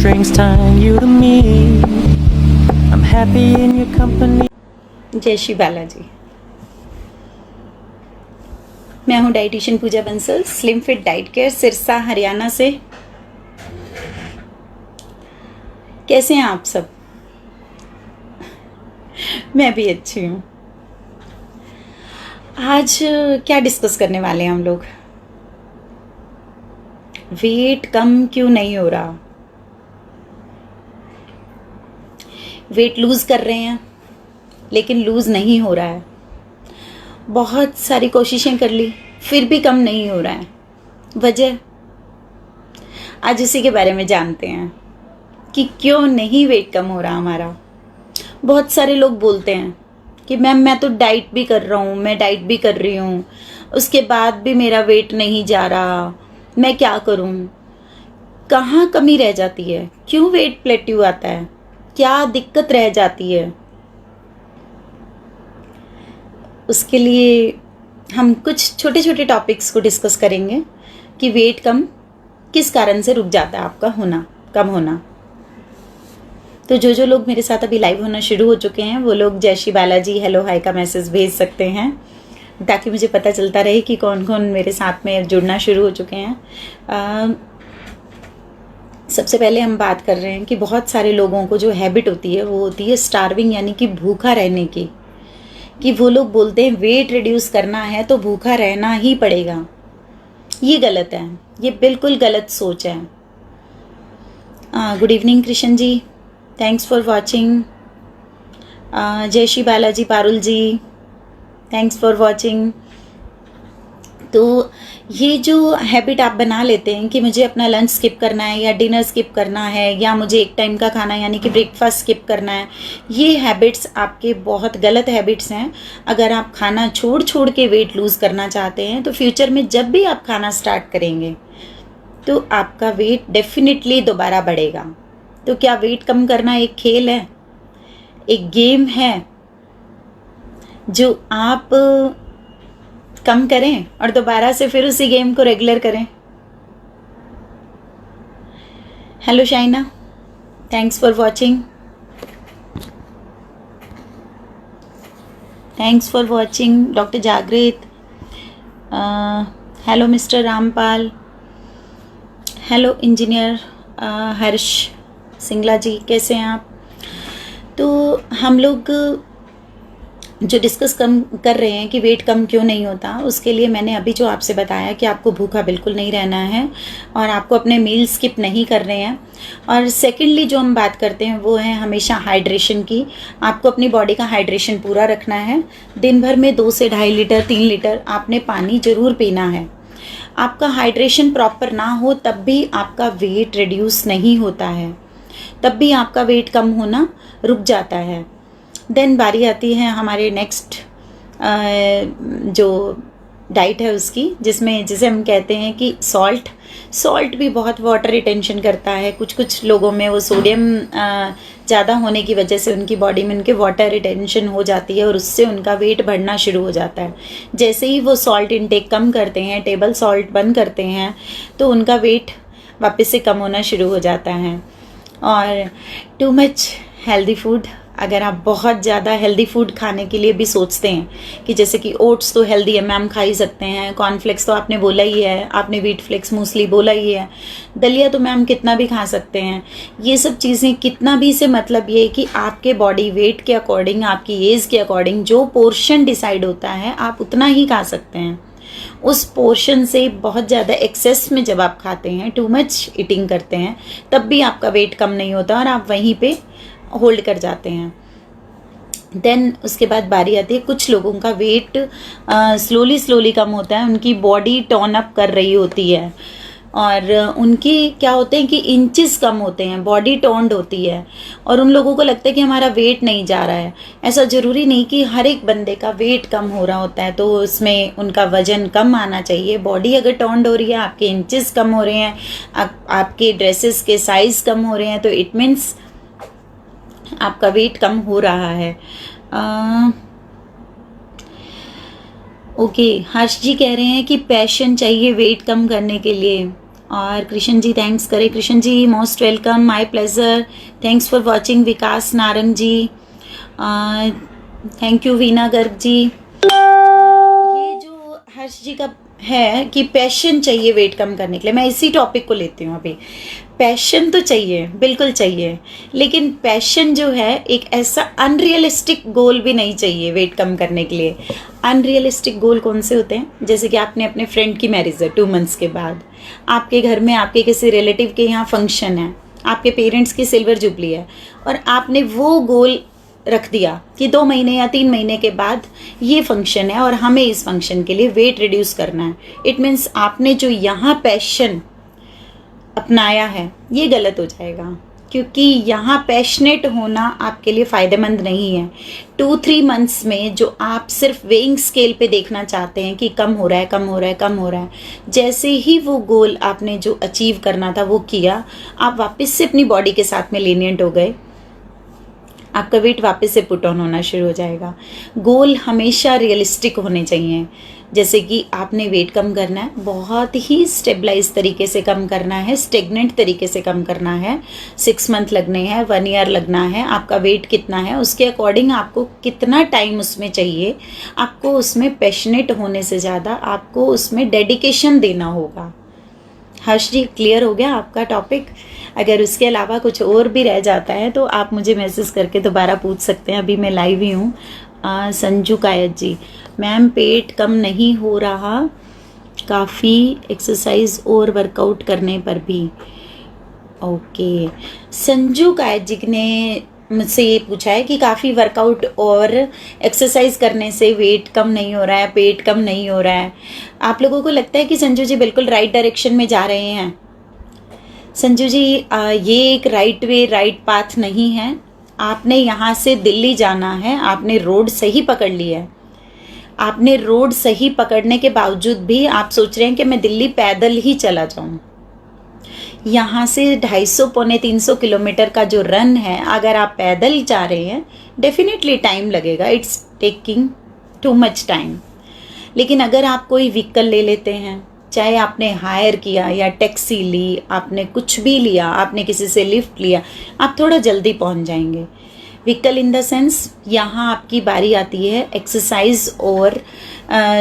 strings tying you to me. I'm happy in your company. जय श्री बालाजी। मैं हूँ dietitian Pooja Bansal, slim fit diet care, Sirsa Haryana से। कैसे हैं आप सब? मैं भी अच्छी हूँ। आज क्या डिस्कस करने वाले हैं हम लोग? वेट कम क्यों नहीं हो रहा? वेट लूज कर रहे हैं लेकिन लूज नहीं हो रहा है। बहुत सारी कोशिशें कर ली फिर भी कम नहीं हो रहा है। वजह आज इसी के बारे में जानते हैं कि क्यों नहीं वेट कम हो रहा हमारा। बहुत सारे लोग बोलते हैं कि मैम मैं तो डाइट भी कर रहा हूँ, मैं डाइट भी कर रही हूँ, उसके बाद भी मेरा वेट नहीं जा रहा, मैं क्या करूँ? कहाँ कमी रह जाती है? क्यों वेट प्लेट्यू आता है? क्या दिक्कत रह जाती है? उसके लिए हम कुछ छोटे छोटे टॉपिक्स को डिस्कस करेंगे कि वेट कम किस कारण से रुक जाता है आपका कम होना। तो जो लोग मेरे साथ अभी लाइव होना शुरू हो चुके हैं वो लोग जय श्री बालाजी, हेलो, हाय का मैसेज भेज सकते हैं ताकि मुझे पता चलता रहे कि कौन कौन मेरे साथ में जुड़ना शुरू हो चुके हैं। सबसे पहले हम बात कर रहे हैं कि बहुत सारे लोगों को जो हैबिट होती है वो होती है स्टार्विंग, यानी कि भूखा रहने की। कि वो लोग बोलते हैं वेट रिड्यूस करना है तो भूखा रहना ही पड़ेगा। ये गलत है, ये बिल्कुल गलत सोच है। Good evening Krishna ji, thanks for watching. जय Shri Balaji Parul ji, thanks for watching. तो ये जो हैबिट आप बना लेते हैं कि मुझे अपना लंच स्किप करना है या डिनर स्किप करना है या मुझे एक टाइम का खाना यानी कि ब्रेकफास्ट स्किप करना है, ये हैबिट्स आपके बहुत गलत हैबिट्स हैं। अगर आप खाना छोड़ के वेट लूज़ करना चाहते हैं तो फ्यूचर में जब भी आप खाना स्टार्ट करेंगे तो आपका वेट डेफिनेटली दोबारा बढ़ेगा। तो क्या वेट कम करना एक खेल है, एक गेम है जो आप कम करें और दोबारा से फिर उसी गेम को रेगुलर करें? Hello Shaina, thanks for watching, thanks for watching. Doctor Jagrit, hello mister Rampal, hello engineer Harsh Singla ji, कैसे हैं आप? तो हम लोग जो डिस्कस कर रहे हैं कि वेट कम क्यों नहीं होता, उसके लिए मैंने अभी जो आपसे बताया कि आपको भूखा बिल्कुल नहीं रहना है और आपको अपने मील स्किप नहीं कर रहे हैं। और सेकेंडली जो हम बात करते हैं वो है हमेशा हाइड्रेशन की। आपको अपनी बॉडी का हाइड्रेशन पूरा रखना है। दिन भर में 2 से 2.5 लीटर 3 लीटर आपने पानी ज़रूर पीना है। आपका हाइड्रेशन प्रॉपर ना हो तब भी आपका वेट रिड्यूस नहीं होता है, तब भी आपका वेट कम होना रुक जाता है। देन बारी आती है हमारे नेक्स्ट जो डाइट है उसकी, जिसे हम कहते हैं कि सॉल्ट भी बहुत वाटर रिटेंशन करता है। कुछ लोगों में वो सोडियम ज़्यादा होने की वजह से उनकी बॉडी में उनके वाटर रिटेंशन हो जाती है और उससे उनका वेट बढ़ना शुरू हो जाता है। जैसे ही वो सॉल्ट इंटेक कम करते हैं, टेबल सॉल्ट बंद करते हैं, तो उनका वेट वापस से कम होना शुरू हो जाता है। और टू मच हेल्दी फूड, अगर आप बहुत ज़्यादा हेल्दी फूड खाने के लिए भी सोचते हैं कि जैसे कि ओट्स तो हेल्दी है मैम, खा ही सकते हैं, कॉर्नफ्लेक्स तो आपने बोला ही है, आपने व्हीट फ्लेक्स मूसली बोला ही है, दलिया तो मैम कितना भी खा सकते हैं, ये सब चीज़ें कितना भी से मतलब ये है कि आपके बॉडी वेट के अकॉर्डिंग, आपकी एज के अकॉर्डिंग जो पोर्शन डिसाइड होता है आप उतना ही खा सकते हैं। उस पोर्शन से बहुत ज़्यादा एक्सेस में जब आप खाते हैं, टू मच ईटिंग करते हैं, तब भी आपका वेट कम नहीं होता और आप वहीं पे होल्ड कर जाते हैं। देन उसके बाद बारी आती है कुछ लोगों का वेट स्लोली कम होता है, उनकी बॉडी टर्न अप कर रही होती है और उनकी क्या होते हैं कि इंचेस कम होते हैं, बॉडी टोन्ड होती है और उन लोगों को लगता है कि हमारा वेट नहीं जा रहा है। ऐसा ज़रूरी नहीं कि हर एक बंदे का वेट कम हो रहा होता है तो उसमें उनका वजन कम आना चाहिए। बॉडी अगर टोन्ड हो रही है, आपके इंचेस कम हो रहे हैं, आपके ड्रेसेस के साइज़ कम हो रहे हैं, तो इट मीन्स आपका वेट कम हो रहा है। ओके, हर्ष जी कह रहे हैं कि पैशन चाहिए वेट कम करने के लिए। और कृष्ण जी थैंक्स करें। Krishna ji most welcome, my pleasure, thanks for watching. Vikas Narang ji thank you. Veena Garg ji, ये जो हर्ष जी का है कि पैशन चाहिए वेट कम करने के लिए, मैं इसी टॉपिक को लेती हूँ अभी। पैशन तो चाहिए, बिल्कुल चाहिए, लेकिन पैशन जो है एक ऐसा अनरियलिस्टिक गोल भी नहीं चाहिए वेट कम करने के लिए। अनरियलिस्टिक गोल कौन से होते हैं? जैसे कि आपने अपने फ्रेंड की मैरिज है 2 मंथ्स के बाद, आपके घर में आपके किसी रिलेटिव के यहाँ फंक्शन है, आपके पेरेंट्स की सिल्वर जुबली है, और आपने वो गोल रख दिया कि 2 महीने या 3 महीने के बाद ये फंक्शन है और हमें इस फंक्शन के लिए वेट रिड्यूस करना है। इट मीन्स आपने जो यहाँ पैशन अपनाया है ये गलत हो जाएगा, क्योंकि यहाँ पैशनेट होना आपके लिए फ़ायदेमंद नहीं है। 2-3 मंथ्स में जो आप सिर्फ वेइंग स्केल पे देखना चाहते हैं कि कम हो रहा है, कम हो रहा है, कम हो रहा है, जैसे ही वो गोल आपने जो अचीव करना था वो किया, आप वापस से अपनी बॉडी के साथ में लीनियंट हो गए, आपका वेट वापस से पुट ऑन होना शुरू हो जाएगा। गोल हमेशा रियलिस्टिक होने चाहिए। जैसे कि आपने वेट कम करना है, बहुत ही स्टेबलाइज तरीके से कम करना है, स्टेगनेंट तरीके से कम करना है। 6 मंथ लगने हैं, 1 ईयर लगना है, आपका वेट कितना है उसके अकॉर्डिंग आपको कितना टाइम उसमें चाहिए, आपको उसमें पैशनेट होने से ज़्यादा आपको उसमें डेडिकेशन देना होगा। हर्ष जी क्लियर हो गया आपका टॉपिक? अगर उसके अलावा कुछ और भी रह जाता है तो आप मुझे मैसेज करके दोबारा पूछ सकते हैं, अभी मैं लाइव ही हूँ। संजू कायत जी, मैम पेट कम नहीं हो रहा काफ़ी एक्सरसाइज और वर्कआउट करने पर भी। ओके, संजू कायत जी ने मुझसे ये पूछा है कि काफ़ी वर्कआउट और एक्सरसाइज करने से वेट कम नहीं हो रहा है, पेट कम नहीं हो रहा है। आप लोगों को लगता है कि संजू जी बिल्कुल राइट डायरेक्शन में जा रहे हैं? संजू जी ये एक राइट वे, राइट पाथ नहीं है। आपने यहाँ से दिल्ली जाना है, आपने रोड सही पकड़ लिया है। आपने रोड सही पकड़ने के बावजूद भी आप सोच रहे हैं कि मैं दिल्ली पैदल ही चला जाऊँ। यहाँ से 250-300 किलोमीटर का जो रन है, अगर आप पैदल जा रहे हैं डेफिनेटली टाइम लगेगा, it's taking too much time. लेकिन अगर आप कोई व्हीकल ले लेते हैं, चाहे आपने हायर किया या टैक्सी ली, आपने कुछ भी लिया, आपने किसी से लिफ्ट लिया, आप थोड़ा जल्दी पहुँच जाएंगे। व्हीकल इन द सेंस यहाँ आपकी बारी आती है एक्सरसाइज और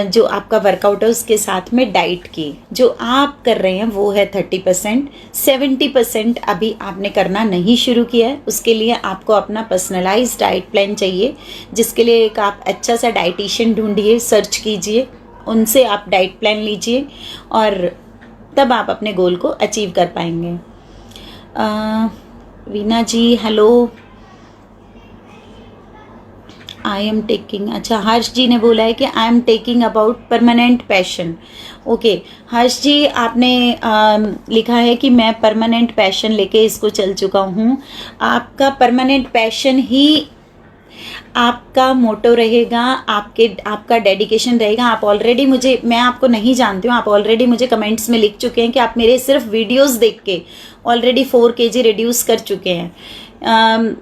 जो आपका वर्कआउट है उसके साथ में डाइट की। जो आप कर रहे हैं वो है 30%, 70% अभी आपने करना नहीं शुरू किया है। उसके लिए आपको अपना पर्सनलाइज्ड डाइट प्लान चाहिए, जिसके लिए एक आप अच्छा सा डाइटिशियन ढूंढिए, सर्च कीजिए, उनसे आप डाइट प्लान लीजिए और तब आप अपने गोल को अचीव कर पाएंगे। Veena ji hello, I am taking, अच्छा हर्ष जी ने बोला है कि I am taking about permanent passion. Okay Harsh ji, आपने लिखा है कि मैं परमानेंट पैशन लेके इसको चल चुका हूँ। आपका परमानेंट पैशन ही आपका मोटो रहेगा, आपका डेडिकेशन रहेगा। आप ऑलरेडी मैं आपको नहीं जानती हूँ, आप ऑलरेडी मुझे कमेंट्स में लिख चुके हैं कि आप मेरे सिर्फ वीडियोस देख के ऑलरेडी 4 kg रिड्यूस कर चुके हैं।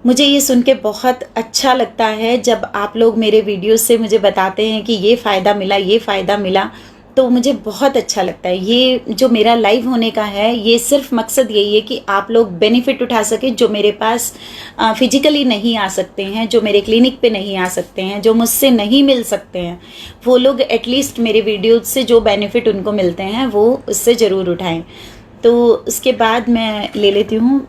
मुझे ये सुन के बहुत अच्छा लगता है जब आप लोग मेरे वीडियोस से मुझे बताते हैं कि ये फ़ायदा मिला, ये फ़ायदा मिला, तो मुझे बहुत अच्छा लगता है। ये जो मेरा लाइव होने का है, ये सिर्फ मकसद यही है कि आप लोग बेनिफिट उठा सके, जो मेरे पास फिजिकली नहीं आ सकते हैं, जो मेरे क्लिनिक पे नहीं आ सकते हैं, जो मुझसे नहीं मिल सकते हैं, वो लोग एटलीस्ट मेरे वीडियोज से जो बेनिफिट उनको मिलते हैं वो उससे ज़रूर उठाएँ। तो उसके बाद मैं ले लेती हूँ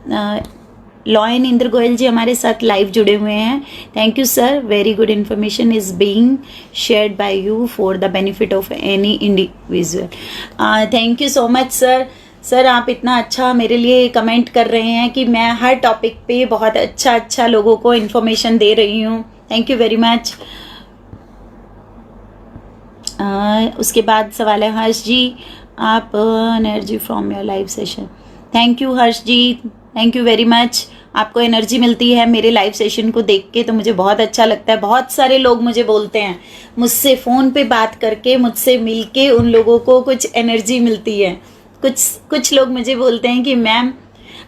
लॉयन इंद्र गोयल जी हमारे साथ लाइव जुड़े हुए हैं। Thank you sir, very good information is being shared by you for the benefit of any individual. Thank you so much sir. Sir आप इतना अच्छा मेरे लिए कमेंट कर रहे हैं कि मैं हर टॉपिक पे बहुत अच्छा लोगों को इन्फॉर्मेशन दे रही हूँ। Thank you very much. उसके बाद सवाल है हर्ष जी, आप energy from your live session. Thank you Harsh ji, thank you very much. आपको एनर्जी मिलती है मेरे लाइव सेशन को देख के, तो मुझे बहुत अच्छा लगता है। बहुत सारे लोग मुझे बोलते हैं, मुझसे फ़ोन पे बात करके, मुझसे मिलके उन लोगों को कुछ एनर्जी मिलती है। कुछ लोग मुझे बोलते हैं कि मैम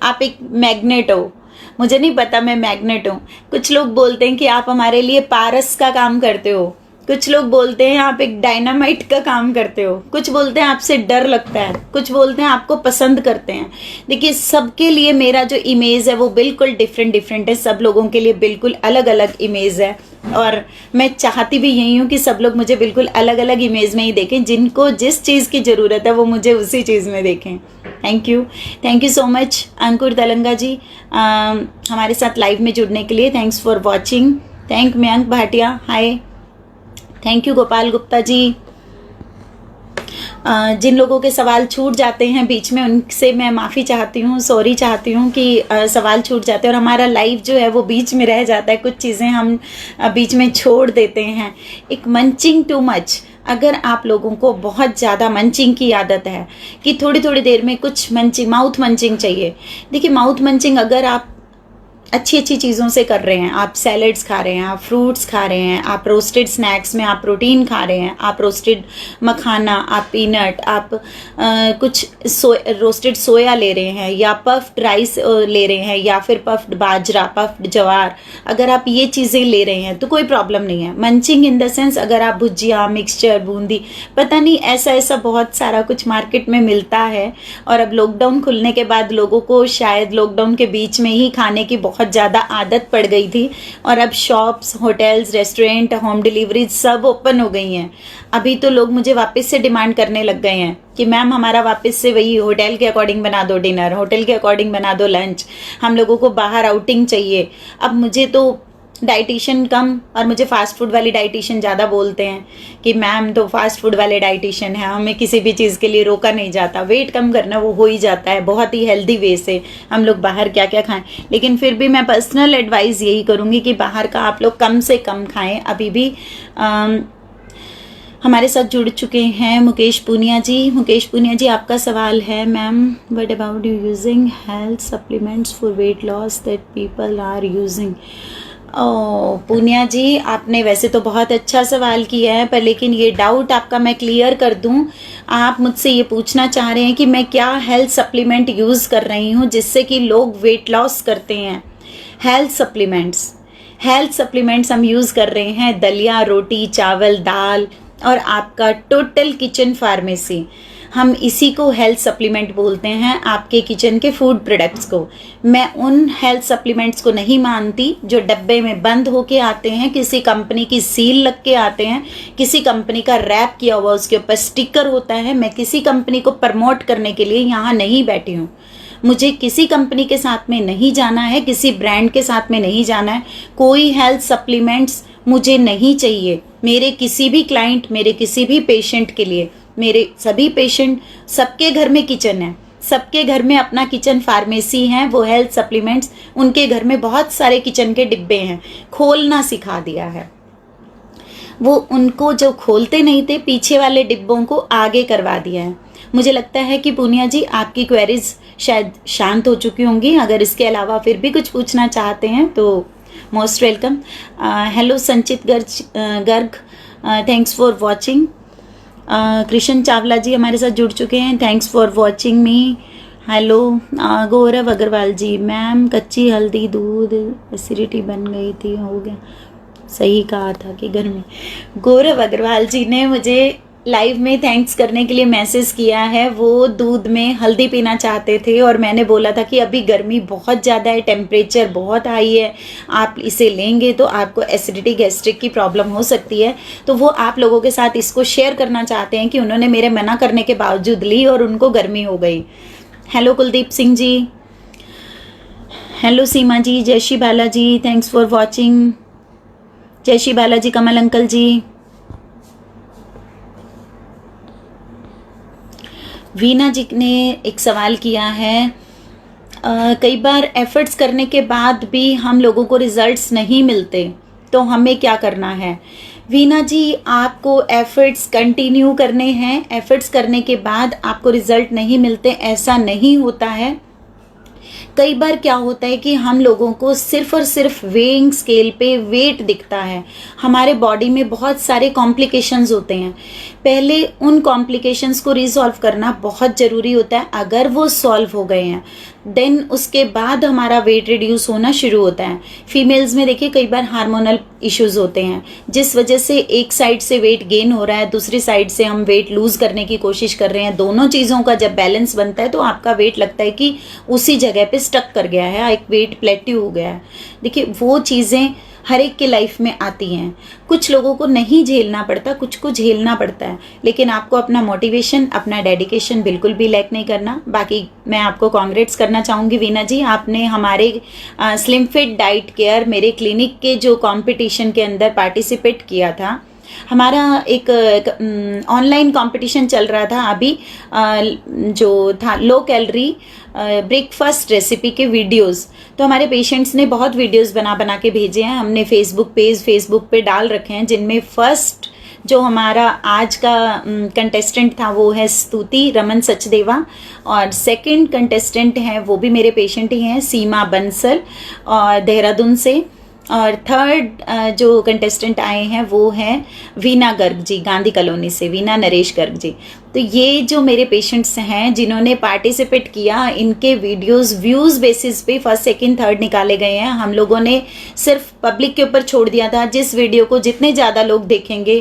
आप एक मैग्नेट हो। मुझे नहीं पता मैं मैग्नेट हूँ। कुछ लोग बोलते हैं कि आप हमारे लिए पारस का काम करते हो। कुछ लोग बोलते हैं आप एक डायनामाइट का काम करते हो, कुछ बोलते हैं आपसे डर लगता है, कुछ बोलते हैं आपको पसंद करते हैं। देखिए सबके लिए मेरा जो इमेज है वो बिल्कुल डिफरेंट है, सब लोगों के लिए बिल्कुल अलग अलग इमेज है। और मैं चाहती भी यही हूँ कि सब लोग मुझे बिल्कुल अलग अलग इमेज में ही देखें, जिनको जिस चीज़ की ज़रूरत है वो मुझे उसी चीज़ में देखें। Thank you so much Ankur Telanga ji हमारे साथ लाइव में जुड़ने के लिए। Thanks for watching. Thank Mayank Bhatia, hi. Thank you Gopal Gupta ji. जिन लोगों के सवाल छूट जाते हैं बीच में उनसे मैं माफ़ी चाहती हूँ, सॉरी चाहती हूँ कि सवाल छूट जाते हैं और हमारा लाइव जो है वो बीच में रह जाता है, कुछ चीज़ें हम बीच में छोड़ देते हैं। एक मंचिंग टू मच, अगर आप लोगों को बहुत ज़्यादा मंचिंग की आदत है कि थोड़ी थोड़ी देर में कुछ मंचिंग, माउथ मंचिंग चाहिए। देखिए माउथ मंचिंग अगर आप अच्छी अच्छी चीज़ों से कर रहे हैं, आप सैलड्स खा रहे हैं, आप फ्रूट्स खा रहे हैं, आप रोस्टेड स्नैक्स में आप प्रोटीन खा रहे हैं, आप रोस्टेड मखाना, आप पीनट, आप कुछ रोस्टेड सोया ले रहे हैं, या पफ्ड राइस ले रहे हैं, या फिर पफ्ड बाजरा, पफ्ड जवार, अगर आप ये चीज़ें ले रहे हैं तो कोई प्रॉब्लम नहीं है। मंचिंग इन द सेंस अगर आप भुजिया, मिक्सचर, बूंदी, पता नहीं ऐसा बहुत सारा कुछ मार्केट में मिलता है। और अब लॉकडाउन खुलने के बाद लोगों को शायद लॉकडाउन के बीच में ही खाने की बहुत ज़्यादा आदत पड़ गई थी और अब shops, hotels, restaurant, home delivery सब ओपन हो गई हैं। अभी तो लोग मुझे वापस से डिमांड करने लग गए हैं कि मैम हमारा वापस से वही होटल के अकॉर्डिंग बना दो डिनर, होटल के अकॉर्डिंग बना दो लंच, हम लोगों को बाहर आउटिंग चाहिए। अब मुझे तो डाइटिशियन कम और मुझे फास्ट फूड वाली डाइटिशियन ज़्यादा बोलते हैं कि मैम तो फास्ट फूड वाले डाइटिशियन है, हमें किसी भी चीज़ के लिए रोका नहीं जाता, वेट कम करना वो हो ही जाता है बहुत ही हेल्दी वे से, हम लोग बाहर क्या क्या खाएं। लेकिन फिर भी मैं पर्सनल एडवाइस यही करूँगी कि बाहर का आप लोग कम से कम खाएं। अभी भी हमारे साथ जुड़ चुके हैं मुकेश पूनिया जी। मुकेश पूनिया जी आपका सवाल है, ma'am what about you using health supplements for weight loss that people are using. Punia ji आपने वैसे तो बहुत अच्छा सवाल किया है, पर लेकिन ये डाउट आपका मैं क्लियर कर दूं। आप मुझसे ये पूछना चाह रहे हैं कि मैं क्या हेल्थ सप्लीमेंट यूज़ कर रही हूँ जिससे कि लोग वेट लॉस करते हैं। हेल्थ सप्लीमेंट्स हम यूज़ कर रहे हैं दलिया, रोटी, चावल, दाल और आपका टोटल किचन फार्मेसी, हम इसी को हेल्थ सप्लीमेंट बोलते हैं, आपके किचन के फूड प्रोडक्ट्स को। मैं उन हेल्थ सप्लीमेंट्स को नहीं मानती जो डब्बे में बंद होके आते हैं, किसी कंपनी की सील लग के आते हैं, किसी कंपनी का रैप किया हुआ उसके ऊपर स्टिकर होता है। मैं किसी कंपनी को प्रमोट करने के लिए यहाँ नहीं बैठी हूँ, मुझे किसी कंपनी के साथ में नहीं जाना है, किसी ब्रांड के साथ में नहीं जाना है, कोई हेल्थ सप्लीमेंट्स मुझे नहीं चाहिए। मेरे किसी भी क्लाइंट, मेरे किसी भी पेशेंट के लिए, मेरे सभी पेशेंट, सबके घर में किचन है, सबके घर में अपना किचन फार्मेसी है, वो हेल्थ सप्लीमेंट्स उनके घर में बहुत सारे किचन के डिब्बे हैं, खोलना सिखा दिया है। वो उनको जो खोलते नहीं थे पीछे वाले डिब्बों को आगे करवा दिया है। मुझे लगता है कि पूनिया जी आपकी क्वेरीज शायद शांत हो चुकी होंगी। अगर इसके अलावा फिर भी कुछ पूछना चाहते हैं तो most welcome. Hello Sanchit Garg, thanks for watching. Krishna Chawla ji हमारे साथ जुड़ चुके हैं, thanks for watching me. Hello Gaurav Agarwal ji, ma'am कच्ची हल्दी दूध एसिडिटी बन गई थी, हो गया, सही कहा था कि घर में। गौरव अग्रवाल जी ने मुझे लाइव में थैंक्स करने के लिए मैसेज किया है। वो दूध में हल्दी पीना चाहते थे और मैंने बोला था कि अभी गर्मी बहुत ज़्यादा है, टेम्परेचर बहुत हाई है, आप इसे लेंगे तो आपको एसिडिटी, गैस्ट्रिक की प्रॉब्लम हो सकती है। तो वो आप लोगों के साथ इसको शेयर करना चाहते हैं कि उन्होंने मेरे मना करने के बावजूद ली और उनको गर्मी हो गई। हेलो कुलदीप सिंह जी, हेलो सीमा जी, जय Shri Balaji, thanks for watching. जय श्री बालाजी, कमल अंकल जी। वीना जी ने एक सवाल किया है, कई बार एफर्ट्स करने के बाद भी हम लोगों को रिजल्ट्स नहीं मिलते तो हमें क्या करना है। वीना जी आपको एफर्ट्स कंटिन्यू करने हैं, एफर्ट्स करने के बाद आपको रिजल्ट नहीं मिलते ऐसा नहीं होता है। कई बार क्या होता है कि हम लोगों को सिर्फ और सिर्फ वेइंग स्केल पे वेट दिखता है, हमारे बॉडी में बहुत सारे कॉम्प्लिकेशंस होते हैं। पहले उन कॉम्प्लिकेशंस को रिजॉल्व करना बहुत ज़रूरी होता है। अगर वो सॉल्व हो गए हैं देन उसके बाद हमारा वेट रिड्यूस होना शुरू होता है। फीमेल्स में देखिए कई बार हार्मोनल इश्यूज होते हैं, जिस वजह से एक साइड से वेट गेन हो रहा है, दूसरी साइड से हम वेट लूज करने की कोशिश कर रहे हैं। दोनों चीज़ों का जब बैलेंस बनता है तो आपका वेट लगता है कि उसी जगह पे स्टक कर गया है, एक वेट प्लेट्यू हो गया है। देखिए वो चीज़ें हर एक के लाइफ में आती हैं। कुछ लोगों को नहीं झेलना पड़ता, कुछ को झेलना पड़ता है, लेकिन आपको अपना मोटिवेशन, अपना डेडिकेशन बिल्कुल भी लैक नहीं करना। बाकी मैं आपको कॉन्ग्रेट्स करना चाहूँगी वीना जी, आपने हमारे स्लिम फिट डाइट केयर मेरे क्लिनिक के जो कंपटीशन के अंदर पार्टिसिपेट किया था। हमारा एक ऑनलाइन कंपटीशन चल रहा था अभी, जो था लो कैलोरी ब्रेकफास्ट रेसिपी के वीडियोस। तो हमारे पेशेंट्स ने बहुत वीडियोस बना बना के भेजे हैं, हमने फेसबुक पे डाल रखे हैं, जिनमें फर्स्ट जो हमारा आज का कंटेस्टेंट था वो है स्तुति रमन सचदेवा, और सेकंड कंटेस्टेंट है वो भी मेरे पेशेंट ही हैं, सीमा बंसल और देहरादून से, और थर्ड जो कंटेस्टेंट आए हैं वो हैं वीना गर्ग जी, गांधी कॉलोनी से, वीना नरेश गर्ग जी। तो ये जो मेरे पेशेंट्स हैं जिन्होंने पार्टिसिपेट किया, इनके वीडियोस व्यूज़ बेसिस पे फर्स्ट सेकंड थर्ड निकाले गए हैं। हम लोगों ने सिर्फ पब्लिक के ऊपर छोड़ दिया था, जिस वीडियो को जितने ज़्यादा लोग देखेंगे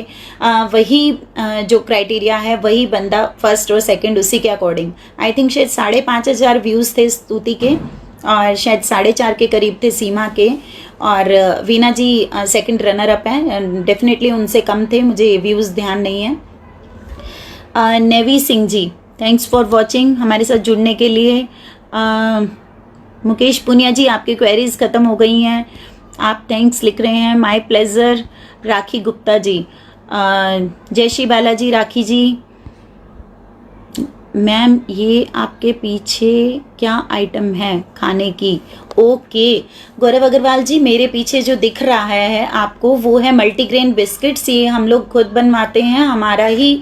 वही जो क्राइटेरिया है वही बंदा फर्स्ट और सेकंड, उसी के अकॉर्डिंग। आई थिंक शायद 5,500 व्यूज़ थे स्तुति के, और शायद 4.5 के करीब थे सीमा के, और Veena ji second runner up हैं। डेफिनेटली उनसे कम थे, मुझे व्यूज़ ध्यान नहीं है। Navi Singh ji, thanks for watching, हमारे साथ जुड़ने के लिए। मुकेश पुनिया जी, आपकी क्वेरीज ख़त्म हो गई हैं, आप थैंक्स लिख रहे हैं, माय प्लेजर। राखी गुप्ता जी, जय श्री बालाजी राखी जी। मैम ये आपके पीछे क्या आइटम है खाने की? ओके गौरव अग्रवाल जी, मेरे पीछे जो दिख रहा है आपको वो है मल्टीग्रेन बिस्किट्स। ये हम लोग खुद बनवाते हैं, हमारा ही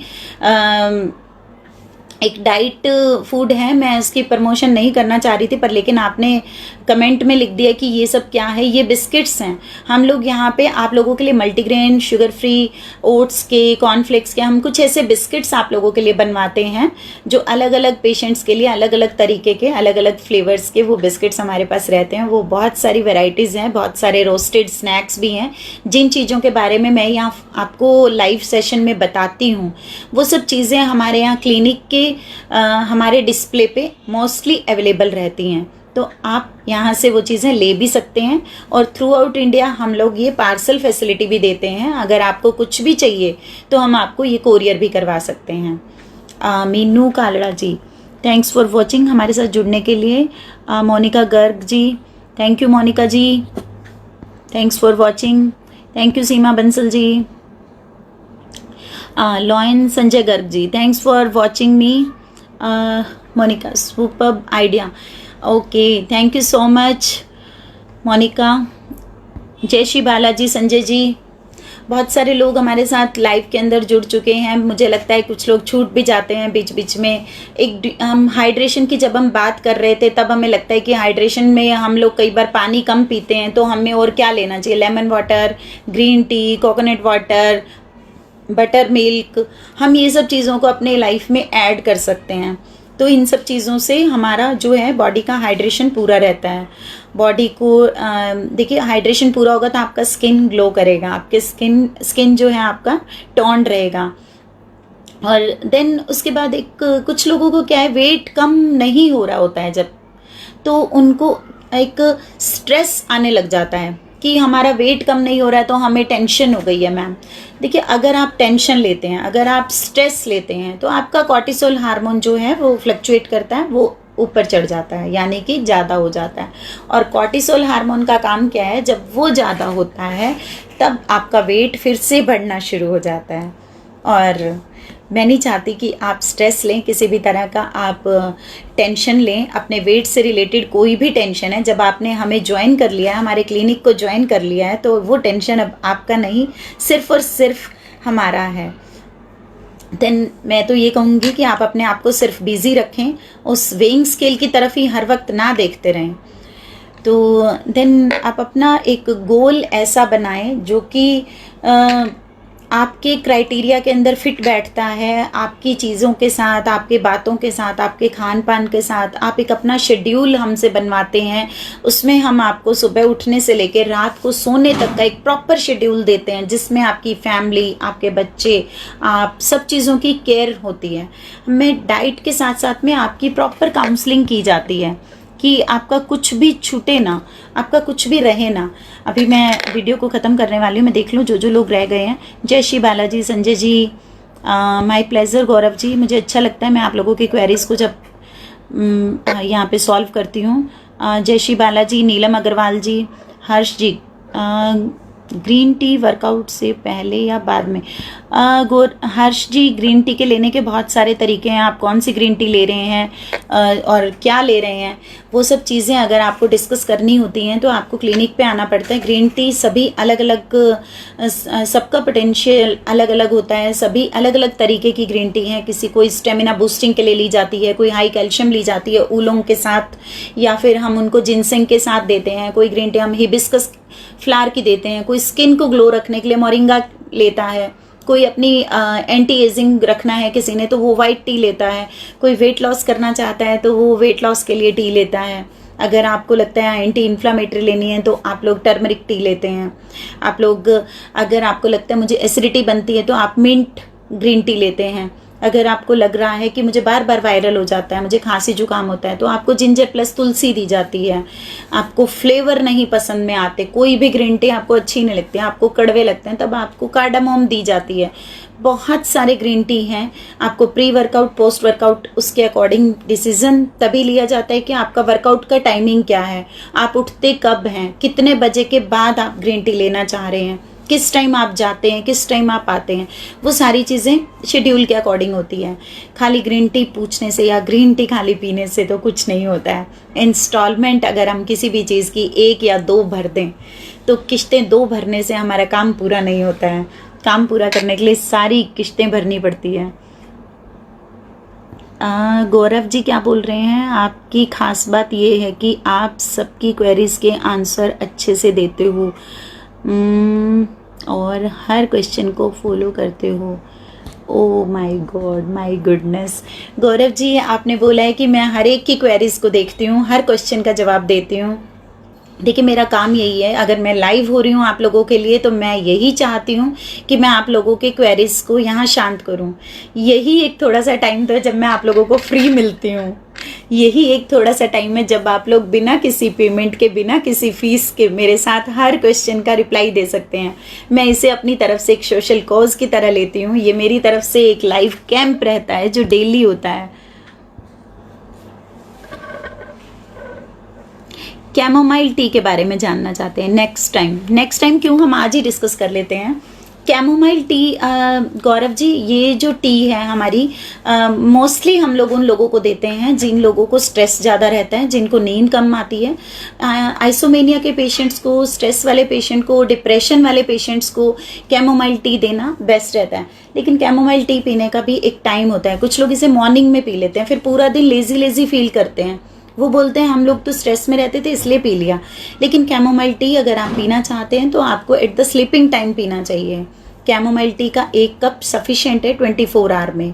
एक डाइट फूड है। मैं इसकी प्रमोशन नहीं करना चाह रही थी, पर लेकिन आपने कमेंट में लिख दिया कि ये सब क्या है। ये बिस्किट्स हैं। हम लोग यहाँ पे आप लोगों के लिए मल्टीग्रेन, शुगर फ्री, ओट्स के, कॉर्नफ्लेक्स के, हम कुछ ऐसे बिस्किट्स आप लोगों के लिए बनवाते हैं जो अलग अलग पेशेंट्स के लिए अलग अलग तरीके के, अलग अलग फ्लेवर्स के वो बिस्किट्स हमारे पास रहते हैं। वो बहुत सारी वेराइटीज़ हैं, बहुत सारे रोस्टेड स्नैक्स भी हैं। जिन चीज़ों के बारे में मैं यहाँ आपको लाइव सेशन में बताती हूँ वो सब चीज़ें हमारे यहाँ क्लिनिक के हमारे डिस्प्ले पे मोस्टली अवेलेबल रहती हैं। तो आप यहाँ से वो चीज़ें ले भी सकते हैं, और थ्रू आउट इंडिया हम लोग ये पार्सल फैसिलिटी भी देते हैं। अगर आपको कुछ भी चाहिए तो हम आपको ये कोरियर भी करवा सकते हैं। Meenu Kalra ji, thanks for watching, हमारे साथ जुड़ने के लिए। Monika Garg ji, thank you Monika ji, thanks for watching. Thank you Seema Bansal ji. Lion Sanjay Garg ji, thanks for watching me. Monika, superb idea, okay, thank you so much Monika. जय श्री बालाजी संजय जी। बहुत सारे लोग हमारे साथ लाइव के अंदर जुड़ चुके हैं। मुझे लगता है कुछ लोग छूट भी जाते हैं बीच बीच में। हम हाइड्रेशन की जब हम बात कर रहे थे तब हमें लगता है कि हाइड्रेशन में हम लोग कई बार पानी कम पीते हैं, तो हमें और क्या लेना चाहिए? Lemon water, green tea, coconut water, butter milk, हम ये सब चीज़ों को अपने लाइफ में ऐड कर सकते हैं। तो इन सब चीज़ों से हमारा जो है बॉडी का हाइड्रेशन पूरा रहता है। बॉडी को देखिए हाइड्रेशन पूरा होगा तो आपका स्किन ग्लो करेगा, आपके स्किन जो है आपका टोन्ड रहेगा। और देन उसके बाद कुछ लोगों को क्या है, वेट कम नहीं हो रहा होता है जब, तो उनको एक स्ट्रेस आने लग जाता है कि हमारा वेट कम नहीं हो रहा है तो हमें टेंशन हो गई है। मैम देखिए, अगर आप टेंशन लेते हैं, अगर आप स्ट्रेस लेते हैं तो आपका कॉर्टिसोल हार्मोन जो है वो फ्लक्चुएट करता है, वो ऊपर चढ़ जाता है, यानी कि ज़्यादा हो जाता है। और कॉर्टिसोल हार्मोन का काम क्या है, जब वो ज़्यादा होता है तब आपका वेट फिर से बढ़ना शुरू हो जाता है। और मैं नहीं चाहती कि आप स्ट्रेस लें, किसी भी तरह का आप टेंशन लें, अपने वेट से रिलेटेड कोई भी टेंशन है। जब आपने हमें ज्वाइन कर लिया है, हमारे क्लिनिक को ज्वाइन कर लिया है, तो वो टेंशन अब आपका नहीं, सिर्फ और सिर्फ हमारा है। देन मैं तो ये कहूँगी कि आप अपने आप को सिर्फ बिजी रखें, उस वेइंग स्केल की तरफ ही हर वक्त ना देखते रहें। तो देन आप अपना एक गोल ऐसा बनाएं जो कि आपके क्राइटेरिया के अंदर फिट बैठता है, आपकी चीज़ों के साथ, आपके बातों के साथ, आपके खान पान के साथ। आप एक अपना शेड्यूल हमसे बनवाते हैं, उसमें हम आपको सुबह उठने से लेकर रात को सोने तक का एक प्रॉपर शेड्यूल देते हैं, जिसमें आपकी फैमिली, आपके बच्चे, आप सब चीज़ों की केयर होती है। हमें डाइट के साथ साथ में आपकी प्रॉपर काउंसलिंग की जाती है कि आपका कुछ भी छूटे ना, आपका कुछ भी रहे ना। अभी मैं वीडियो को ख़त्म करने वाली हूँ, मैं देख लूँ जो लोग रह गए हैं। जय श्री बालाजी, संजय जी, माय प्लेजर, गौरव जी। मुझे अच्छा लगता है मैं आप लोगों की क्वेरीज़ को जब यहाँ पे सॉल्व करती हूँ। जय श्री बालाजी, नीलम अग्रवाल जी, हर्ष जी। ग्रीन टी वर्कआउट से पहले या बाद में? हर्ष जी, ग्रीन टी के लेने के बहुत सारे तरीके हैं। आप कौन सी ग्रीन टी ले रहे हैं और क्या ले रहे हैं, वो सब चीज़ें अगर आपको डिस्कस करनी होती हैं तो आपको क्लिनिक पे आना पड़ता है। ग्रीन टी सभी अलग अलग, सबका पोटेंशियल अलग अलग होता है, सभी अलग अलग तरीके की ग्रीन टी हैं। किसी कोई स्टेमिना बूस्टिंग के लिए ली जाती है, कोई हाई कैल्शियम ली जाती है ऊलोंग के साथ, या फिर हम उनको जिनसेंग के साथ देते हैं। कोई ग्रीन टी हम हिबिस्कस फ्लावर की देते हैं, कोई स्किन को ग्लो रखने के लिए मोरिंगा लेता है, कोई अपनी एंटी एजिंग रखना है किसी ने तो वो वाइट टी लेता है, कोई वेट लॉस करना चाहता है तो वो वेट लॉस के लिए टी लेता है। अगर आपको लगता है एंटी इन्फ्लामेटरी लेनी है तो आप लोग टर्मरिक टी लेते हैं। आप लोग, अगर आपको लगता है मुझे एसिडिटी बनती है तो आप मिंट ग्रीन टी लेते हैं। अगर आपको लग रहा है कि मुझे बार बार वायरल हो जाता है, मुझे खांसी जुकाम होता है, तो आपको जिंजर प्लस तुलसी दी जाती है। आपको फ्लेवर नहीं पसंद में आते, कोई भी ग्रीन टी आपको अच्छी नहीं लगती, आपको कड़वे लगते हैं, तब आपको कार्डामोम दी जाती है। बहुत सारे ग्रीन टी हैं। आपको प्री वर्कआउट, पोस्ट वर्कआउट, उसके अकॉर्डिंग डिसीजन तभी लिया जाता है कि आपका वर्कआउट का टाइमिंग क्या है, आप उठते कब हैं, कितने बजे के बाद आप ग्रीन टी लेना चाह रहे हैं, किस टाइम आप जाते हैं, किस टाइम आप आते हैं। वो सारी चीज़ें शेड्यूल के अकॉर्डिंग होती है। खाली ग्रीन टी पूछने से या ग्रीन टी खाली पीने से तो कुछ नहीं होता है। इंस्टॉलमेंट अगर हम किसी भी चीज़ की 1 या 2 भर दें तो किश्तें 2 भरने से हमारा काम पूरा नहीं होता है। काम पूरा करने के लिए सारी किश्तें भरनी पड़ती है। गौरव जी क्या बोल रहे हैं? आपकी खास बात ये है कि आप सबकी क्वेरीज के आंसर अच्छे से देते हो और हर क्वेश्चन को फॉलो करते हो। Oh my God, my goodness. Gaurav ji, आपने बोला है कि मैं हर एक की क्वेरीज को देखती हूँ, हर क्वेश्चन का जवाब देती हूँ। देखिए, मेरा काम यही है। अगर मैं लाइव हो रही हूँ आप लोगों के लिए तो मैं यही चाहती हूँ कि मैं आप लोगों के क्वेरीज को यहाँ शांत करूँ। यही एक थोड़ा सा टाइम तो है जब मैं आप लोगों को फ्री मिलती हूँ। यही एक थोड़ा सा टाइम है जब आप लोग बिना किसी पेमेंट के, बिना किसी फीस के मेरे साथ हर क्वेश्चन का रिप्लाई दे सकते हैं। मैं इसे अपनी तरफ से एक सोशल कॉज की तरह लेती हूँ। ये मेरी तरफ से एक लाइव कैंप रहता है जो डेली होता है। कैमोमाइल टी के बारे में जानना चाहते हैं? नेक्स्ट टाइम क्यों, हम आज ही डिस्कस कर लेते हैं। कैमोमाइल टी, गौरव जी, ये जो टी है हमारी, मोस्टली हम लोग उन लोगों को देते हैं जिन लोगों को स्ट्रेस ज़्यादा रहता है, जिनको नींद कम आती है। आइसोमेनिया के पेशेंट्स को, स्ट्रेस वाले पेशेंट को, डिप्रेशन वाले पेशेंट्स को कैमोमाइल टी देना बेस्ट रहता है। लेकिन कैमोमाइल टी पीने का भी एक टाइम होता है। कुछ लोग इसे मॉर्निंग में पी लेते हैं, फिर पूरा दिन लेजी फील करते हैं। वो बोलते हैं हम लोग तो स्ट्रेस में रहते थे इसलिए पी लिया। लेकिन कैमोमाइल टी अगर आप पीना चाहते हैं तो आपको एट द स्लीपिंग टाइम पीना चाहिए। कैमोमाइल टी का 1 कप सफिशिएंट है 24 आवर में।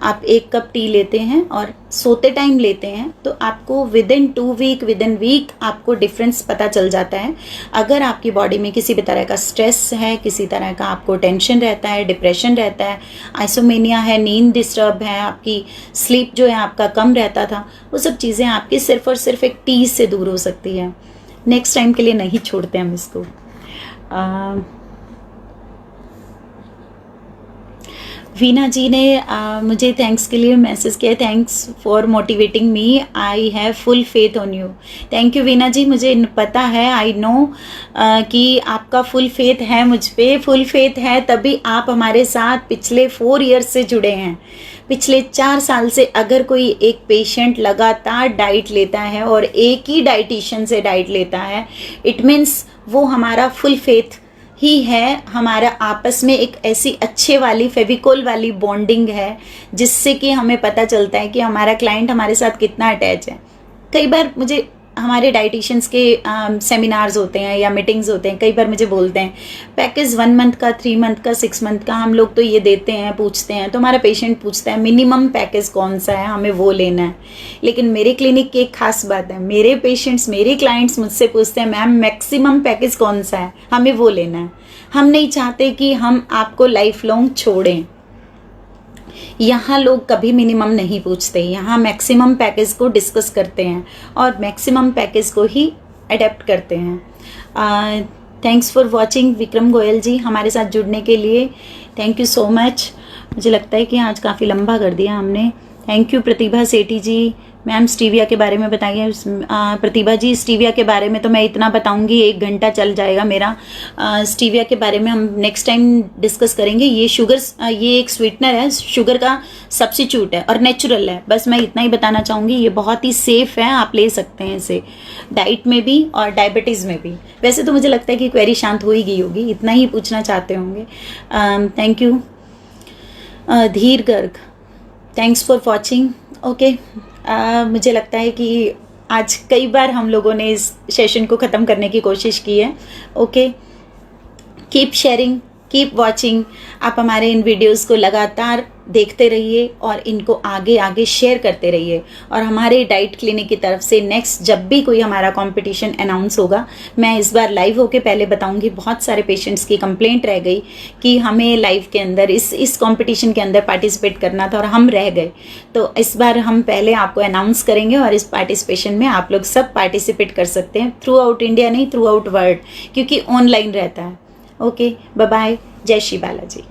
आप 1 कप टी लेते हैं और सोते टाइम लेते हैं तो आपको विदिन 2 वीक, विदिन वीक आपको डिफरेंस पता चल जाता है। अगर आपकी बॉडी में किसी भी तरह का स्ट्रेस है, किसी तरह का आपको टेंशन रहता है, डिप्रेशन रहता है, आइसोमेनिया है, नींद डिस्टर्ब है, आपकी स्लीप जो है आपका कम रहता था, वो सब चीज़ें आपकी सिर्फ और सिर्फ एक टी से दूर हो सकती है। नेक्स्ट टाइम के लिए नहीं छोड़ते हम इसको। वीना जी ने मुझे थैंक्स के लिए मैसेज किया। Thanks for motivating me, I have full faith on you. Thank you Veena ji, मुझे पता है, आई नो कि आपका फुल फेथ है मुझ पे। फुल फेथ है तभी आप हमारे साथ पिछले 4 ईयर्स से जुड़े हैं। पिछले 4 साल से अगर कोई एक पेशेंट लगातार डाइट लेता है और एक ही डाइटिशियन से डाइट लेता है, इट मीन्स वो हमारा फुल फेथ ही है, हमारा आपस में एक ऐसी अच्छे वाली फेविकोल वाली बॉन्डिंग है जिससे कि हमें पता चलता है कि हमारा क्लाइंट हमारे साथ कितना अटैच है। कई बार मुझे हमारे डाइटिशियंस के सेमिनार्स होते हैं या मीटिंग्स होते हैं, कई बार मुझे बोलते हैं पैकेज 1 मंथ का, 3 मंथ का, 6 मंथ का हम लोग तो ये देते हैं, पूछते हैं। तो हमारा पेशेंट पूछता है मिनिमम पैकेज कौन सा है, हमें वो लेना है। लेकिन मेरे क्लिनिक की एक खास बात है, मेरे पेशेंट्स, मेरे क्लाइंट्स मुझसे पूछते हैं मैम मैक्सिमम पैकेज कौन सा है, हमें वो लेना है। हम नहीं चाहते कि हम आपको लाइफ लॉन्ग छोड़ें। यहाँ लोग कभी मिनिमम नहीं पूछते, यहाँ मैक्सिमम पैकेज को डिस्कस करते हैं और मैक्सिमम पैकेज को ही अडेप्ट करते हैं। Thanks for watching Vikram Goyal ji, हमारे साथ जुड़ने के लिए थैंक यू सो मच। मुझे लगता है कि आज काफ़ी लंबा कर दिया हमने। Thank you Pratibha Sethi ji. Ma'am stevia के बारे में बताइए। प्रतिभा जी स्टीविया के बारे में तो मैं इतना बताऊंगी 1 घंटा चल जाएगा मेरा। स्टीविया के बारे में हम नेक्स्ट टाइम डिस्कस करेंगे। ये ये एक स्वीटनर है, शुगर का सब्स्टिट्यूट है और नेचुरल है। बस मैं इतना ही बताना चाहूँगी, ये बहुत ही सेफ है, आप ले सकते हैं इसे डाइट में भी और डायबिटीज़ में भी। वैसे तो मुझे लगता है कि क्वेरी शांत हो ही गई होगी, इतना ही पूछना चाहते होंगे। थैंक यू धीर Garg, thanks for watching. Okay, मुझे लगता है कि आज कई बार हम लोगों ने इस सेशन को ख़त्म करने की कोशिश की है। Okay, keep sharing, keep watching. आप हमारे इन वीडियोस को लगातार देखते रहिए और इनको आगे आगे शेयर करते रहिए। और हमारे डाइट क्लिनिक की तरफ से नेक्स्ट जब भी कोई हमारा कंपटीशन अनाउंस होगा, मैं इस बार लाइव होके पहले बताऊंगी। बहुत सारे पेशेंट्स की कंप्लेंट रह गई कि हमें लाइव के अंदर इस कंपटीशन के अंदर पार्टिसिपेट करना था और हम रह गए। तो इस बार हम पहले आपको अनाउंस करेंगे और इस पार्टिसिपेशन में आप लोग सब पार्टिसिपेट कर सकते हैं, थ्रू आउट इंडिया नहीं, थ्रू आउट वर्ल्ड, क्योंकि ऑनलाइन रहता है। ओके, बाय बाय, जय श्री बालाजी।